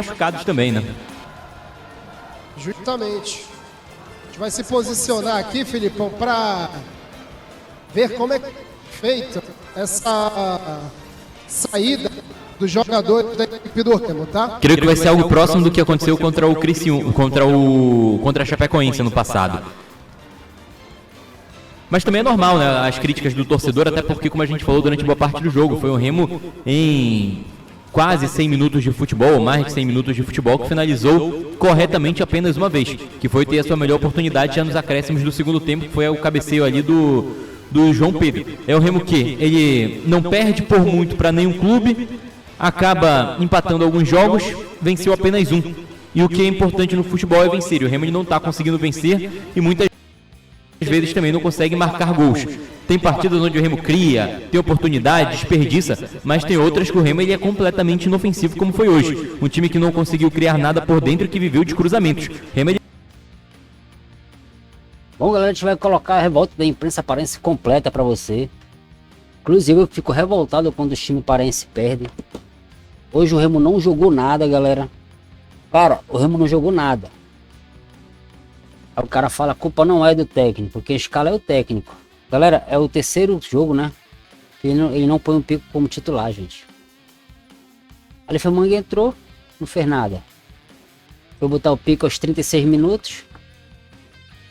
machucados também, né? Justamente. A gente vai se posicionar aqui, Filipão, para ver como é feita essa saída dos jogadores da equipe do Remo, tá? Creio que vai ser algo próximo do que aconteceu contra o Criciúma, contra a Chapecoense no passado. Mas também é normal, né, as críticas do torcedor, até porque, como a gente falou durante boa parte do jogo, foi o Remo em quase 100 minutos de futebol, mais de 100 minutos de futebol, que finalizou corretamente apenas uma vez, que foi ter a sua melhor oportunidade já nos acréscimos do segundo tempo, que foi o cabeceio ali do João Pedro. É o Remo que ele não perde por muito para nenhum clube, acaba empatando alguns jogos, venceu apenas um. E o que é importante no futebol é vencer, e o Remo ele não está conseguindo vencer, e muitas vezes também não consegue marcar gols. Tem partidas onde o Remo cria, tem oportunidade, desperdiça, mas tem outras que o Remo ele é completamente inofensivo, como foi hoje. Um time que não conseguiu criar nada por dentro e que viveu de cruzamentos. Remo ele... Bom, galera, a gente vai colocar a revolta da imprensa paraense completa pra você. Inclusive, eu fico revoltado quando o time paraense perde. Hoje o Remo não jogou nada, galera. Cara, o Remo não jogou nada. Aí o cara fala, a culpa não é do técnico, porque a escala é o técnico. Galera, é o terceiro jogo, né? Ele não põe o Pico como titular, gente. Ali foi Manga entrou, não fez nada. Foi botar o Pico aos 36 minutos.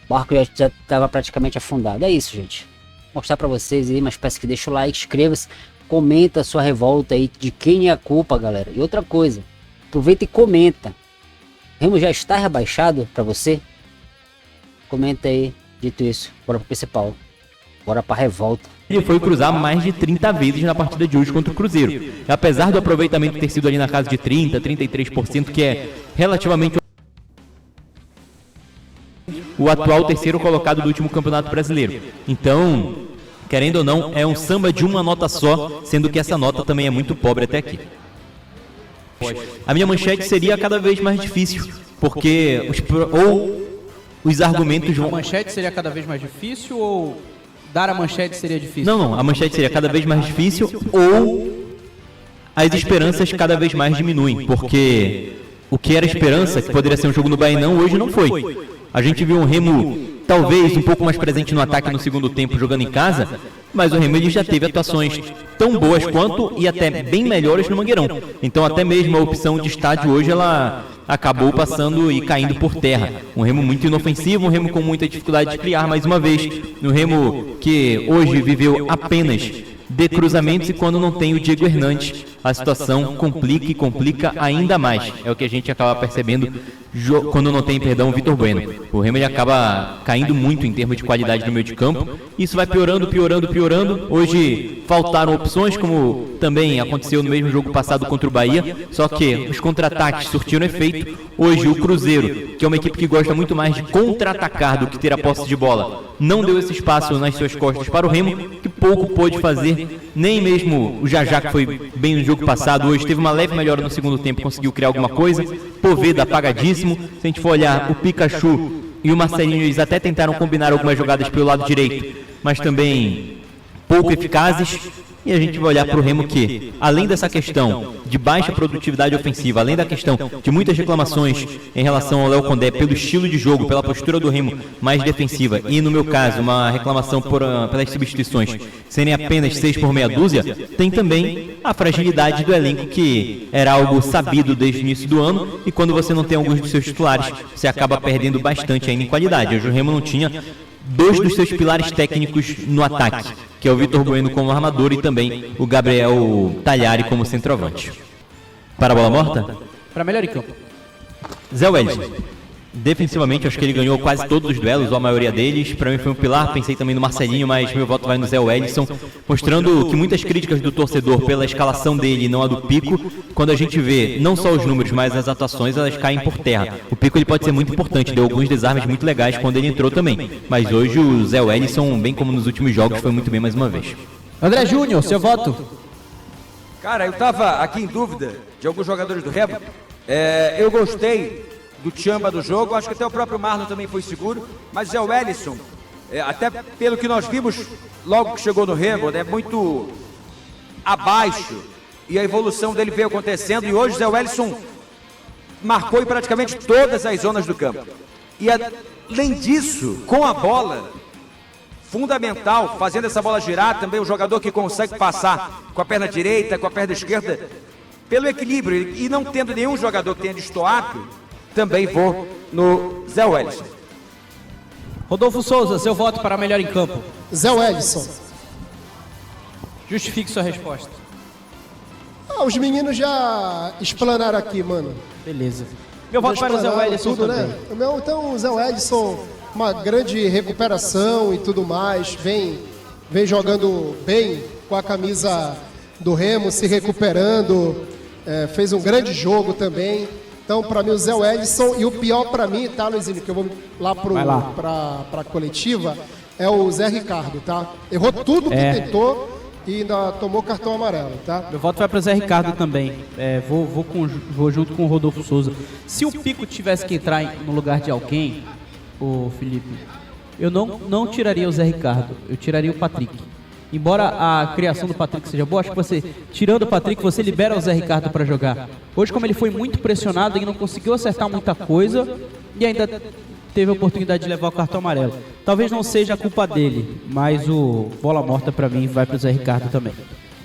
O barco já estava praticamente afundado. É isso, gente. Vou mostrar pra vocês aí, mas peço que deixa o like, inscreva-se, comenta a sua revolta aí, de quem é a culpa, galera. E outra coisa, aproveita e comenta. Remo já está rebaixado pra você? Comenta aí, dito isso. Bora pro principal. Bora pra revolta. Ele foi cruzar mais de 30 vezes na partida de hoje contra o Cruzeiro. E apesar do aproveitamento ter sido ali na casa de 30, 33%, que é relativamente o atual terceiro colocado do último Campeonato Brasileiro. Então, querendo ou não, é um samba de uma nota só, sendo que essa nota também é muito pobre até aqui. A minha manchete seria cada vez mais difícil, porque os argumentos vão... A manchete seria cada vez mais difícil ou dar a manchete seria difícil? Não, a manchete seria cada vez mais difícil ou as esperanças cada vez mais diminuem, porque o que era esperança, que poderia ser um jogo no Bainão, hoje não foi. A gente viu um Remo talvez um pouco mais presente no ataque no segundo tempo jogando em casa, mas o Remo ele já teve atuações tão boas quanto e até bem melhores no Mangueirão. Então até mesmo a opção de estádio hoje ela acabou passando e caindo por terra. Um Remo muito inofensivo, um Remo com muita dificuldade de criar mais uma vez. Um Remo que hoje viveu apenas de cruzamentos e quando não tem o Diego Hernandes, a situação complica e complica ainda mais. É o que a gente acaba percebendo quando não tem, perdão, o Vitor Bueno. O Remo ele acaba caindo muito em termos de qualidade no meio de campo. Isso vai piorando, piorando, piorando. Hoje faltaram opções, como também aconteceu no mesmo jogo passado contra o Bahia. Só que os contra-ataques surtiram efeito. Hoje o Cruzeiro, que é uma equipe que gosta muito mais de contra-atacar do que ter a posse de bola, não deu esse espaço nas suas costas para o Remo, que pouco pôde fazer. Nem mesmo o Jajá, que foi bem no jogo passado, hoje teve uma leve melhora no segundo tempo, conseguiu criar alguma coisa. Poveda apagadíssimo. Se a gente for olhar, o Pikachu e o Marcelinho, eles até tentaram combinar algumas jogadas pelo lado direito, mas também pouco eficazes. E a gente vai olhar para o Remo que, além dessa questão de baixa produtividade ofensiva, além da questão de muitas reclamações em relação ao Léo Condé pelo estilo de jogo, pela postura do Remo mais defensiva, e no meu caso, uma reclamação pelas substituições serem apenas 6 por meia dúzia, tem também a fragilidade do elenco, que era algo sabido desde o início do ano, e quando você não tem alguns dos seus titulares, você acaba perdendo bastante ainda em qualidade. Hoje o Remo não tinha dois dos seus pilares técnicos no ataque, que é o Vitor Bueno como armador e também o Gabriel Talhari como centroavante. Para a bola morta? Para melhor em campo. Zé Wellison. Defensivamente, acho que ele ganhou quase todos os duelos, ou a maioria deles. Para mim foi um pilar, pensei também no Marcelinho, mas meu voto vai no Zé Wellison, mostrando que muitas críticas do torcedor pela escalação dele e não a do Pico, quando a gente vê não só os números, mas as atuações, elas caem por terra. O Pico ele pode ser muito importante, deu alguns desarmes muito legais quando ele entrou também, mas hoje o Zé Wellison, bem como nos últimos jogos, foi muito bem mais uma vez. André Júnior, seu voto? Cara, eu tava aqui em dúvida de alguns jogadores do Remo. Eu gostei do Tchamba do jogo, acho que até o próprio Marlon também foi seguro, mas o Zé Wellison, até pelo que nós vimos logo que chegou no Remo, é muito abaixo, e a evolução dele veio acontecendo, e hoje o Zé Wellison marcou em praticamente todas as zonas do campo. E além disso, com a bola, fundamental, fazendo essa bola girar, também o jogador que consegue passar com a perna direita, com a perna esquerda, pelo equilíbrio, e não tendo nenhum jogador que tenha destoado, também vou no Zé Wellison. Rodolfo Souza, seu voto para melhor em campo. Zé Wellison. Justifique sua resposta. Os meninos já explanaram aqui, mano. Beleza. Meu voto para o Zé Wellison tudo, também. né? Então, o Zé Wellison, uma grande recuperação e tudo mais, vem jogando bem com a camisa do Remo, se recuperando, fez um grande jogo também. Então, para mim, o Zé Wellison, e o pior para mim, tá, Luizinho, que eu vou lá pra coletiva, é o Zé Ricardo, tá? Errou tudo que tentou e ainda tomou cartão amarelo, tá? Meu voto vai para o Zé Ricardo também. Vou junto com o Rodolfo Souza. Se o Pico tivesse que entrar no lugar de alguém, o Felipe, eu não tiraria o Zé Ricardo, eu tiraria o Patrick. Embora a criação do Patrick seja boa, acho que você, tirando o Patrick, você libera o Zé Ricardo para jogar. Hoje, como ele foi muito pressionado e não conseguiu acertar muita coisa, e ainda teve a oportunidade de levar o cartão amarelo. Talvez não seja a culpa dele, mas o bola morta para mim vai para o Zé Ricardo também.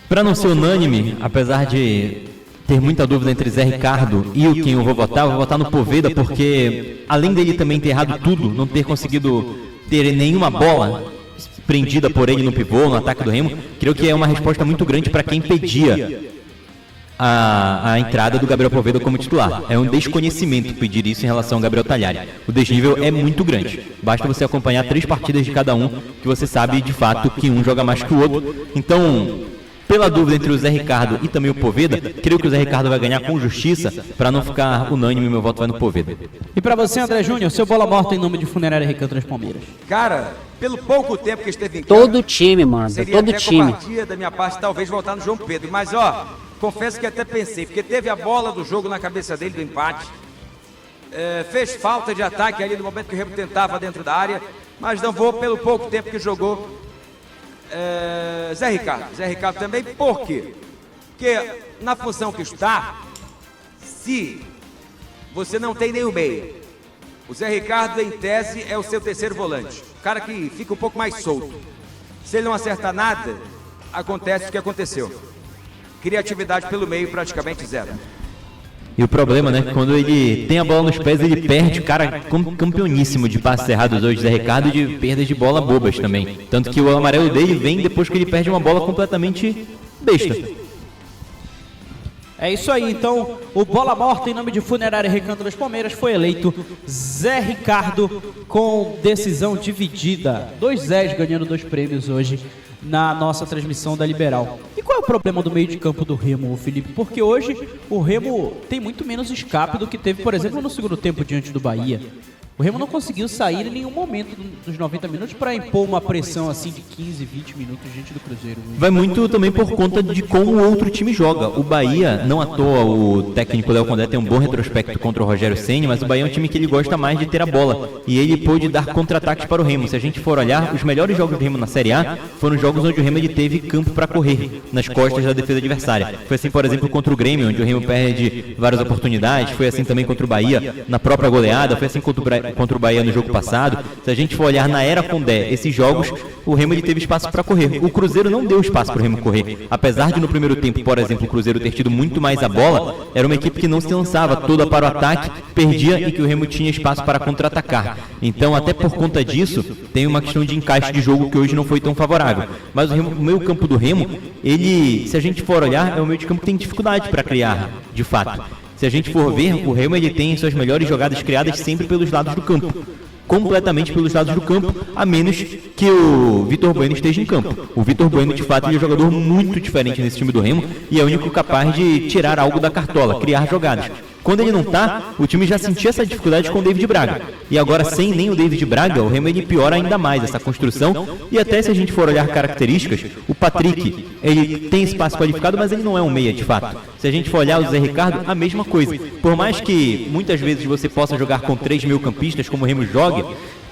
Para não ser unânime, apesar de ter muita dúvida entre Zé Ricardo e o quem eu vou votar no Poveda, porque além dele também ter errado tudo, não ter conseguido ter nenhuma bola prendida por ele no pivô, no ataque do Remo, creio que é uma resposta muito grande para quem pedia a entrada do Gabriel Poveda como titular. É um desconhecimento pedir isso em relação ao Gabriel Talhari. O desnível é muito grande. Basta você acompanhar 3 partidas de cada um, que você sabe de fato que um joga mais que o outro. Então, pela dúvida entre o Zé Ricardo e também o Poveda, creio que o Zé Ricardo vai ganhar com justiça. Para não ficar unânime, meu voto vai no Poveda. E para você, André Júnior, seu bola morta em nome de Funerária Recanto das Palmeiras. Cara, pelo pouco tempo que esteve em campo, Todo time, mano. seria Todo até time. covardia da minha parte talvez voltar no João Pedro. Mas, ó, confesso que até pensei, porque teve a bola do jogo na cabeça dele, do empate. Fez falta de ataque ali no momento que o Remo tentava dentro da área, mas não vou pelo pouco tempo que jogou. Zé Ricardo também, por quê? Porque na função que está, se você não tem nem o meia, o Zé Ricardo, em tese, é o seu terceiro volante, o cara que fica um pouco mais solto. Se ele não acerta nada, acontece o que aconteceu. Criatividade pelo meio, praticamente zero. E o problema, né, que quando ele tem a bola nos pés, ele perde, cara, campeoníssimo de passes errados hoje, Zé Ricardo, de perdas de bola bobas também. Tanto que o amarelo dele vem depois que ele perde uma bola completamente besta. É isso aí, então, o bola morta em nome de Funerária Recanto das Palmeiras foi eleito Zé Ricardo com decisão dividida. 2 Zés ganhando 2 prêmios hoje na nossa transmissão da Liberal. E qual é o problema do meio de campo do Remo, Felipe? Porque hoje o Remo tem muito menos escape do que teve, por exemplo, no segundo tempo diante do Bahia. O Remo não conseguiu sair em nenhum momento dos 90 minutos para impor uma pressão assim de 15, 20 minutos diante do Cruzeiro. Vai muito também por conta de como o outro time joga. O Bahia, não à toa, o técnico Léo Condé tem um bom retrospecto contra o Rogério Ceni, mas o Bahia é um time que ele gosta mais de ter a bola. E ele pôde dar contra-ataques para o Remo. Se a gente for olhar, os melhores jogos do Remo na Série A foram jogos onde o Remo ele teve campo para correr, nas costas da defesa adversária. Foi assim, por exemplo, contra o Grêmio, onde o Remo perde várias oportunidades. Foi assim também contra o Bahia, na própria goleada. Foi assim contra o Bahia no jogo passado. Se a gente for olhar na era Condé, esses jogos, o Remo ele teve espaço para correr. O Cruzeiro não deu espaço para o Remo correr. Apesar de no primeiro tempo, por exemplo, o Cruzeiro ter tido muito mais a bola, era uma equipe que não se lançava toda para o ataque, perdia e que o Remo tinha espaço para contra-atacar. Então, até por conta disso, tem uma questão de encaixe de jogo que hoje não foi tão favorável. Mas o meio campo do Remo, ele, se a gente for olhar, é um meio de campo que tem dificuldade para criar, de fato. Se a gente for ver, o Remo ele tem suas melhores jogadas criadas sempre pelos lados do campo. Completamente pelos lados do campo, a menos que o Vitor Bueno esteja em campo. O Vitor Bueno, de fato, ele é um jogador muito diferente nesse time do Remo e é o único capaz de tirar algo da cartola, criar jogadas. Quando ele não tá, o time já sentia essa dificuldade com o David Braga. E agora, sem nem o David Braga, o Remo ele piora ainda mais essa construção. E até se a gente for olhar características, o Patrick, ele tem espaço qualificado, mas ele não é um meia de fato. Se a gente for olhar o Zé Ricardo, a mesma coisa. Por mais que muitas vezes você possa jogar com 3 meio-campistas, como o Remo joga,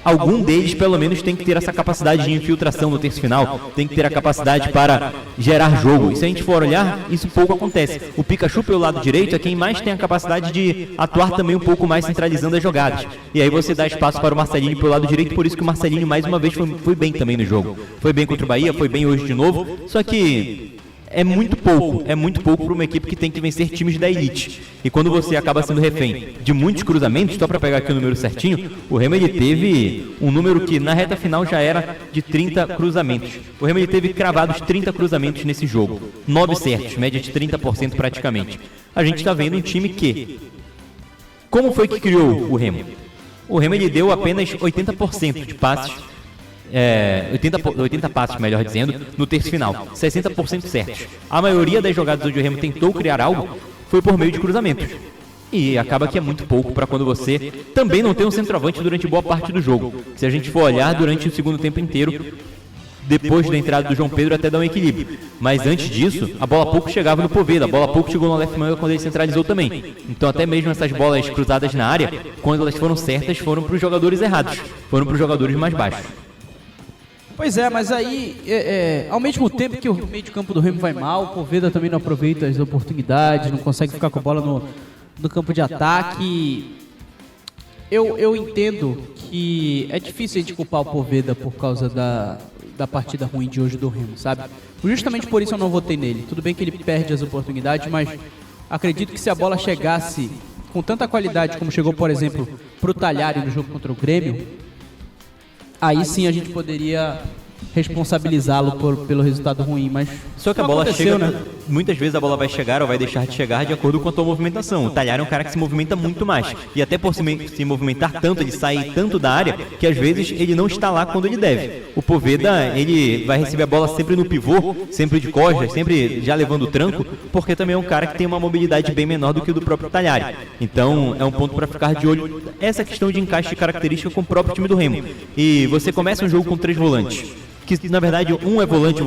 algum deles pelo menos tem que ter essa capacidade de infiltração no terço final, tem que ter a capacidade para gerar jogo. E se a gente for olhar, isso pouco acontece. O Pikachu pelo lado direito é quem mais tem a capacidade de atuar também um pouco mais centralizando as jogadas. E aí você dá espaço para o Marcelinho pelo lado direito, por isso que o Marcelinho mais uma vez foi bem também no jogo. Foi bem contra o Bahia, foi bem hoje de novo, só que é muito pouco para uma equipe que tem que vencer times da elite. E quando você acaba sendo refém de muitos cruzamentos, só para pegar aqui o número certinho, o Remo ele teve um número que na reta final já era de 30 cruzamentos. O Remo ele teve cravados 30 cruzamentos nesse jogo, 9 certos, média de 30% praticamente. A gente está vendo um time que... Como foi que criou o Remo? O Remo ele deu apenas 80% de passes, 80 passes, melhor dizendo, no terço final, 60% certos. A maioria das jogadas onde o Remo tentou criar algo foi por meio de cruzamentos. E acaba que é muito pouco para quando você também não tem um centroavante durante boa parte do jogo. Se a gente for olhar durante o segundo tempo inteiro, depois da entrada do João Pedro até dar um equilíbrio. Mas antes disso, a bola pouco chegava no Poveda, a bola pouco chegou no Aleph Manga quando ele centralizou também. Então até mesmo essas bolas cruzadas na área, quando elas foram certas, foram para os jogadores errados, foram para os jogadores mais baixos. Pois é, mas aí, ao mesmo tempo que o meio de campo do Remo vai mal, o Poveda também não aproveita as oportunidades, não consegue ficar com a bola no campo de ataque. Eu entendo que é difícil a gente culpar o Poveda por causa da partida ruim de hoje do Remo, sabe? Justamente por isso eu não votei nele. Tudo bem que ele perde as oportunidades, mas acredito que se a bola chegasse com tanta qualidade como chegou, por exemplo, pro Talhari no jogo contra o Grêmio, aí sim a gente poderia responsabilizá-lo pelo resultado ruim, mas só que a bola chega, né? Muitas vezes a bola vai chegar ou vai deixar de chegar de acordo com a tua movimentação. O Talhari é um cara que se movimenta muito mais, e até por se movimentar tanto, ele sai tanto da área, que às vezes ele não está lá quando ele deve. O Poveda, ele vai receber a bola sempre no pivô, sempre de costas, sempre já levando o tranco, porque também é um cara que tem uma mobilidade bem menor do que o do próprio Talhari. Então é um ponto para ficar de olho, essa questão de encaixe de característica com o próprio time do Remo. E você começa um jogo com 3 volantes, que na verdade um é volante,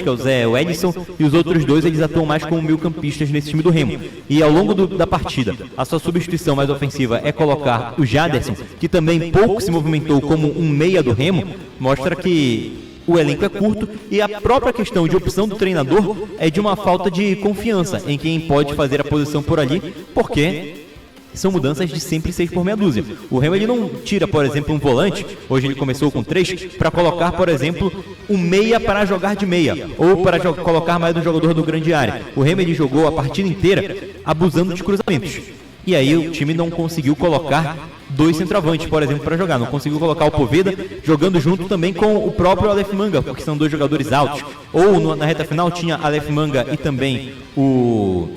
que é o Zé Edson, e os outros 2 eles atuam mais como meio-campistas nesse time do Remo. E ao longo da partida, a sua substituição mais ofensiva é colocar o Jaderson, que também pouco se movimentou como um meia do Remo, mostra que o elenco é curto e a própria questão de opção do treinador é de uma falta de confiança em quem pode fazer a posição por ali, porque são mudanças de sempre 6 por meia dúzia. O Remo ele não tira, por exemplo, um volante, hoje ele começou com 3, para colocar, por exemplo, um meia para jogar de meia, ou para colocar mais um jogador do grande área. O Remo ele jogou a partida inteira abusando de cruzamentos. E aí o time não conseguiu colocar 2 centroavantes, por exemplo, para jogar. Não conseguiu colocar o Poveda jogando junto também com o próprio Aleph Manga, porque são 2 jogadores altos. Ou na reta final tinha Aleph Manga e também o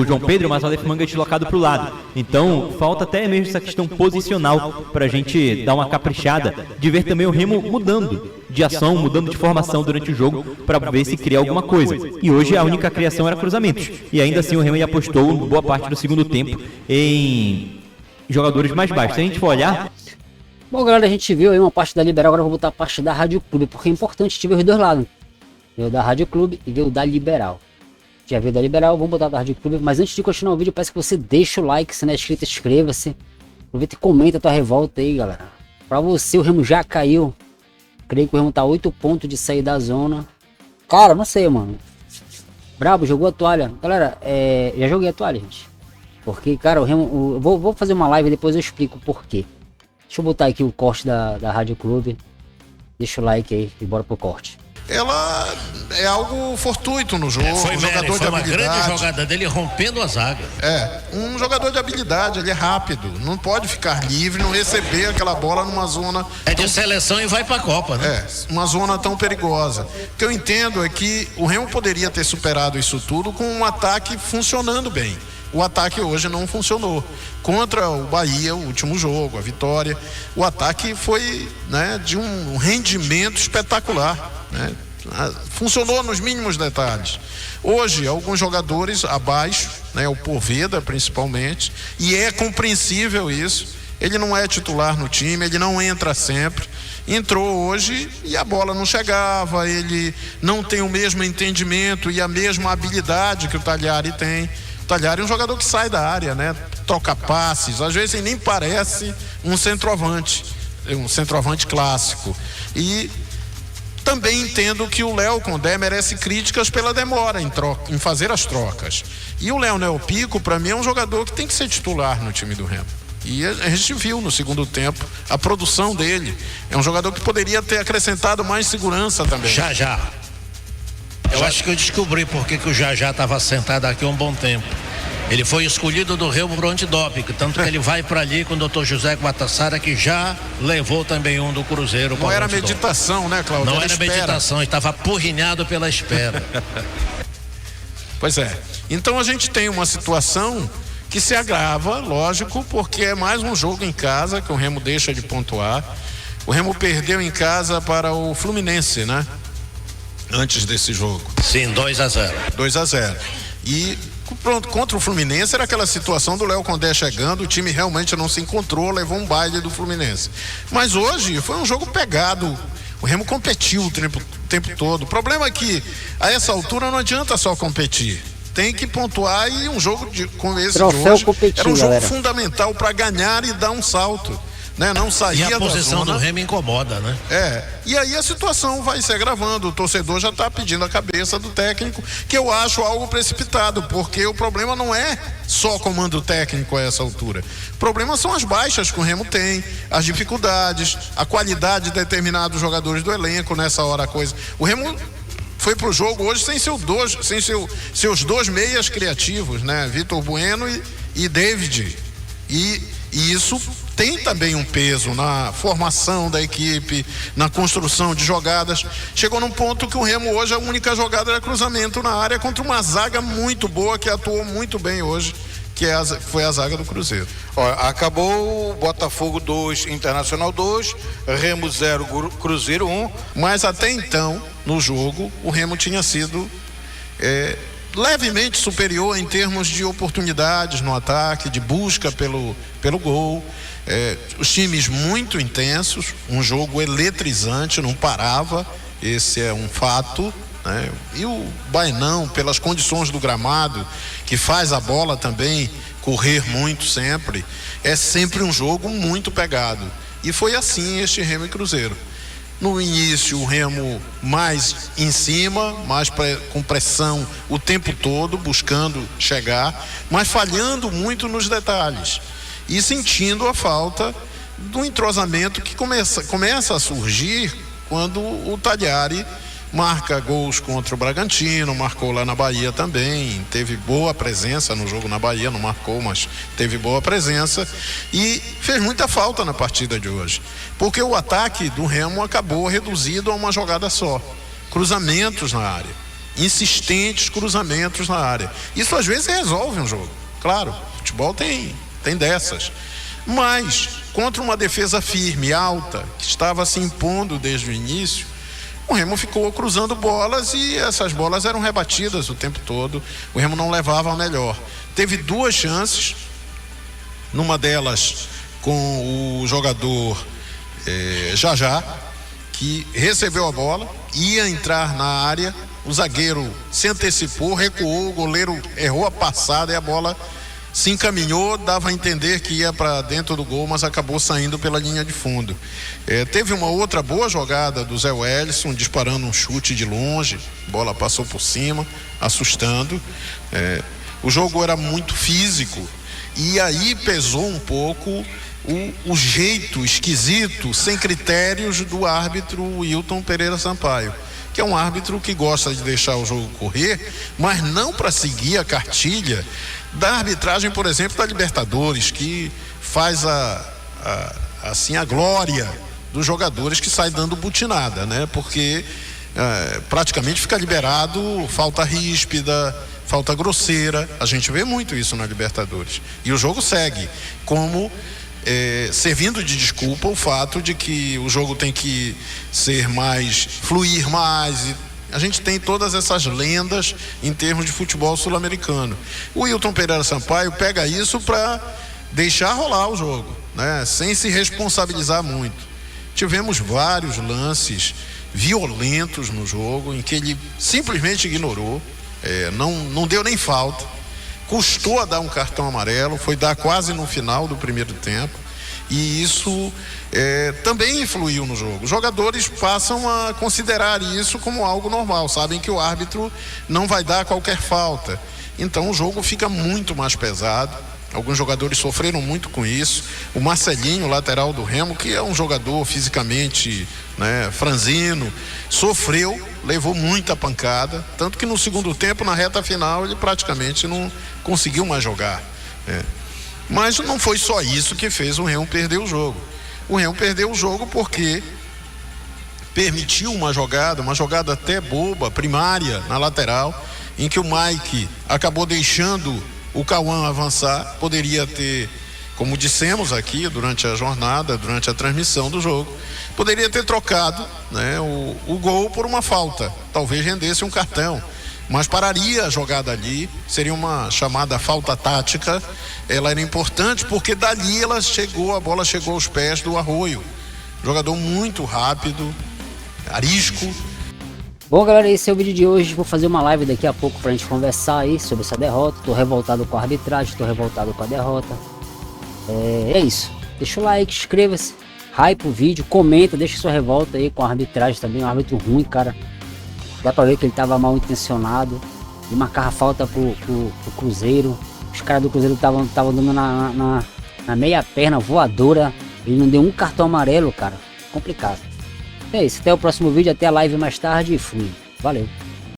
João Pedro, mas o Aleph Manga é deslocado para o lado. Então, falta até mesmo essa questão posicional para a gente dar uma caprichada de ver também o Remo mudando de ação, mudando de formação durante o jogo para ver se cria alguma coisa. E hoje a única criação era cruzamentos. E ainda assim o Remo apostou boa parte do segundo tempo em jogadores mais baixos. Se a gente for olhar... Bom, galera, a gente viu aí uma parte da Liberal, agora eu vou botar a parte da Rádio Clube, porque é importante ver os dois lados. Ver o da Rádio Clube e ver o da Liberal. Já viu da Liberal, vamos botar da Rádio Clube, mas antes de continuar o vídeo, peço que você deixe o like, se não é inscrito, inscreva-se. Aproveita e comenta a tua revolta aí, galera. Pra você, o Remo já caiu. Creio que o Remo tá 8 pontos de sair da zona. Cara, não sei, mano. Brabo, jogou a toalha. Galera, já joguei a toalha, gente. Porque, cara, o Remo... Vou fazer uma live e depois eu explico o porquê. Deixa eu botar aqui o corte da Rádio Clube. Deixa o like aí e bora pro corte. Ela é algo fortuito no jogo, Foi, um jogador foi de uma habilidade. grande jogada dele rompendo a zaga. Um jogador de habilidade, ele é rápido, não pode ficar livre, não receber aquela bola numa zona... É de seleção e vai pra Copa, né? Uma zona tão perigosa. O que eu entendo é que o Remo poderia ter superado isso tudo com um ataque funcionando bem. O ataque hoje não funcionou. Contra o Bahia, o último jogo, a vitória, o ataque foi, né, de um rendimento espetacular, né? Funcionou nos mínimos detalhes. Hoje, alguns jogadores abaixo, né, o Poveda principalmente, e é compreensível isso. Ele não é titular no time, ele não entra sempre. Entrou hoje e a bola não chegava, ele não tem o mesmo entendimento e a mesma habilidade que o Talhari tem. O Talhari é um jogador que sai da área, né? Troca passes, às vezes nem parece um centroavante. um centroavante clássico. E também entendo que o Léo Condé merece críticas pela demora em fazer as trocas. E o Leonel Pico, para mim, é um jogador que tem que ser titular no time do Remo. E a gente viu no segundo tempo a produção dele. É um jogador que poderia ter acrescentado mais segurança também. Já. Eu acho que eu descobri por que o Já estava sentado aqui há um bom tempo. Ele foi escolhido do Remo pro antidoping, tanto que ele vai para ali com o Dr. José Guatassara, que já levou também um do Cruzeiro. Não era meditação, né, Cláudio? Não era meditação, estava apurrinhado pela espera. Pois é. Então a gente tem uma situação que se agrava, lógico, porque é mais um jogo em casa que o Remo deixa de pontuar. O Remo perdeu em casa para o Fluminense, né? Antes desse jogo. Sim, 2-0. 2-0. E pronto, contra o Fluminense era aquela situação do Léo Condé chegando, o time realmente não se encontrou, levou um baile do Fluminense. Mas hoje foi um jogo pegado. O Remo competiu o tempo todo. O problema é que a essa altura não adianta só competir. Tem que pontuar, e um jogo como esse Troféu de hoje competiu, era um jogo galera. fundamental para ganhar e dar um salto, né? Não sair E a da posição zona. do Remo incomoda, né? E aí a situação vai se agravando. O torcedor já está pedindo a cabeça do técnico, que eu acho algo precipitado, porque o problema não é só comando técnico a essa altura. O problema são as baixas que o Remo tem, as dificuldades, a qualidade de determinados jogadores do elenco nessa hora a coisa. O Remo foi pro jogo hoje sem seus dois meias criativos, né? Vitor Bueno e David. E isso tem também um peso na formação da equipe, na construção de jogadas. Chegou num ponto que o Remo hoje, a única jogada era cruzamento na área contra uma zaga muito boa, que atuou muito bem hoje, que foi a zaga do Cruzeiro. Ó, acabou o Botafogo 2, Internacional 2, Remo 0, Cruzeiro 1. Mas até então, no jogo, o Remo tinha sido levemente superior em termos de oportunidades no ataque, de busca pelo gol. Os times muito intensos, um jogo eletrizante, não parava, esse é um fato, né? E o Bainão, pelas condições do gramado, que faz a bola também correr muito sempre, é sempre um jogo muito pegado. E foi assim este Remo e Cruzeiro. No início, o Remo mais em cima, mais com pressão o tempo todo, buscando chegar, mas falhando muito nos detalhes. E sentindo a falta do entrosamento que começa a surgir quando o Tagliari marca gols contra o Bragantino, marcou lá na Bahia também, teve boa presença no jogo na Bahia, não marcou, mas teve boa presença e fez muita falta na partida de hoje, porque o ataque do Remo acabou reduzido a uma jogada só, cruzamentos na área, insistentes cruzamentos na área. Isso às vezes resolve um jogo, claro, futebol tem dessas, mas contra uma defesa firme, alta, que estava se impondo desde o início, o Remo ficou cruzando bolas e essas bolas eram rebatidas o tempo todo. O Remo não levava a melhor. Teve duas chances, numa delas com o jogador Já, que recebeu a bola, ia entrar na área, o zagueiro se antecipou, recuou, o goleiro errou a passada e a bola se encaminhou, dava a entender que ia para dentro do gol, mas acabou saindo pela linha de fundo. Teve uma outra boa jogada do Zé Wellison, disparando um chute de longe, a bola passou por cima, assustando. O jogo era muito físico e aí pesou um pouco o jeito esquisito, sem critérios, do árbitro Wilton Pereira Sampaio, que é um árbitro que gosta de deixar o jogo correr, mas não para seguir a cartilha da arbitragem, por exemplo, da Libertadores, que faz a glória dos jogadores que saem dando butinada, né? Porque praticamente fica liberado falta ríspida, falta grosseira. A gente vê muito isso na Libertadores. E o jogo segue, como servindo de desculpa o fato de que o jogo tem que fluir mais. A gente tem todas essas lendas em termos de futebol sul-americano. O Wilton Pereira Sampaio pega isso para deixar rolar o jogo, né? Sem se responsabilizar muito. Tivemos vários lances violentos no jogo em que ele simplesmente ignorou, não deu nem falta, custou a dar um cartão amarelo, foi dar quase no final do primeiro tempo. E isso também influiu no jogo. Os jogadores passam a considerar isso como algo normal, sabem que o árbitro não vai dar qualquer falta. Então o jogo fica muito mais pesado. Alguns jogadores sofreram muito com isso. O Marcelinho, lateral do Remo, que é um jogador fisicamente, né, franzino, sofreu, levou muita pancada, tanto que no segundo tempo, na reta final, ele praticamente não conseguiu mais jogar, né? Mas não foi só isso que fez o Remo perder o jogo. O Remo perdeu o jogo porque permitiu uma jogada até boba, primária, na lateral, em que o Mike acabou deixando o Cauã avançar. Poderia ter, como dissemos aqui durante a jornada, durante a transmissão do jogo, poderia ter trocado, né, o gol por uma falta, talvez rendesse um cartão, mas pararia a jogada ali, seria uma chamada falta tática. Ela era importante porque dali a bola chegou aos pés do Arroio, jogador muito rápido, arisco. Bom, galera, esse é o vídeo de hoje. Vou fazer uma live daqui a pouco pra gente conversar aí sobre essa derrota. Tô revoltado com a arbitragem, tô revoltado com a derrota. É isso. Deixa o like, inscreva-se, hype o vídeo, comenta, deixa sua revolta aí com a arbitragem também. Um árbitro ruim, cara. Dá pra ver que ele tava mal intencionado. E marcava falta pro Cruzeiro. Os caras do Cruzeiro estavam dando na meia perna, voadora. Ele não deu um cartão amarelo, cara. Complicado. É isso, até o próximo vídeo, até a live mais tarde e fui. Valeu.